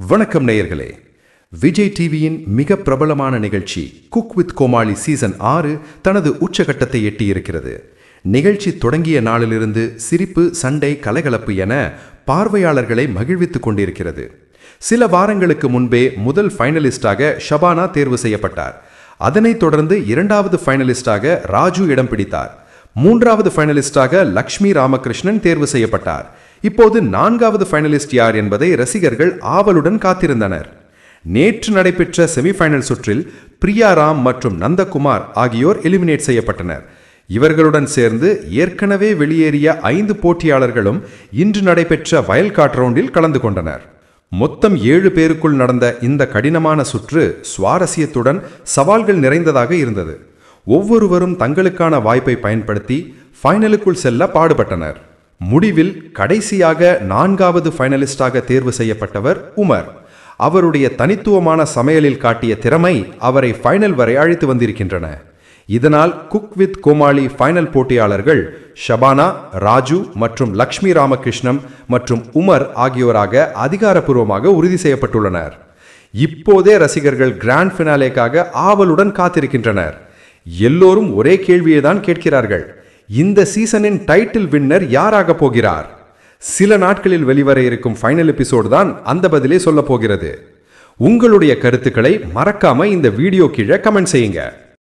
வணக்கம் நேயர்களே. விஜய் டிவியின் மிக பிரபலமான நிகழ்ச்சி குக் வித் கோமாளி சீசன் 6 தனது உச்சகட்டத்தை எட்டியிருக்கிறது. நிகழ்ச்சி தொடங்கிய நாளிலிருந்து சிரிப்பு, சண்டை, கலகலப்பு என பார்வையாளர்களை மகிழ்வித்துக் கொண்டிருக்கிறது. சில வாரங்களுக்கு முன்பே முதல் ஃபைனலிஸ்டாக ஷபானா தேர்வு செய்யப்பட்டார். அதனைத் தொடர்ந்து இரண்டாவது ஃபைனலிஸ்டாக ராஜு இடம் பிடித்தார். மூன்றாவது ஃபைனலிஸ்டாக லக்ஷ்மி ராமகிருஷ்ணன் தேர்வு செய்யப்பட்டார். இப்போது நான்காவது ஃபைனலிஸ்ட் யார் என்பதை ரசிகர்கள் ஆவலுடன் காத்திருந்தனர். நேற்று நடைபெற்ற செமிஃபைனல் சுற்றில் பிரியா ராம் மற்றும் நந்தகுமார் ஆகியோர் எலிமினேட் செய்யப்பட்டனர். இவர்களுடன் சேர்ந்து ஏற்கனவே வெளியேறிய 5 போட்டியாளர்களும் இன்று நடைபெற்ற வயல் கார்டு ரவுண்டில் கலந்து கொண்டனர். மொத்தம் 7 பேருக்குள் நடந்த இந்த கடினமான சுற்று சுவாரஸ்யத்துடன் சவால்கள் நிறைந்ததாக இருந்தது. ஒவ்வொருவரும் தங்களுக்கான வாய்ப்பை பயன்படுத்தி ஃபைனலுக்குள் செல்ல பாடுபட்டனர். முடிவில் கடைசியாக 4வது ஃபைனலிஸ்டாக தேர்வு செய்யப்பட்டவர் உமர். அவருடைய தனித்துவமான சமையலில் காட்டிய திறமை அவரை ஃபைனல் வரை அழைத்து வந்திருக்கின்றன. இதனால் குக் வித் கோமாளி ஃபைனல் போட்டியாளர்கள் ஷபானா, ராஜு மற்றும் லக்ஷ்மி ராமகிருஷ்ணன் மற்றும் உமர் ஆகியோராக அதிகாரப்பூர்வமாக உறுதி செய்யப்பட்டுள்ளனர். இப்போதே ரசிகர்கள் கிராண்ட் ஃபினாலேக்காக ஆவலுடன் காத்திருக்கின்றனர். எல்லோரும் ஒரே கேள்வியை தான் கேட்கிறார்கள். இந்த சீசனின் டைட்டில் வின்னர் யாராக போகிறார்? சில நாட்களில் வெளிவர இருக்கும் ஃபைனல் எபிசோடு தான் அந்த பதிலை சொல்ல போகிறது. உங்களுடைய கருத்துக்களை மறக்காம இந்த வீடியோ கீழே கமெண்ட் செய்யுங்க.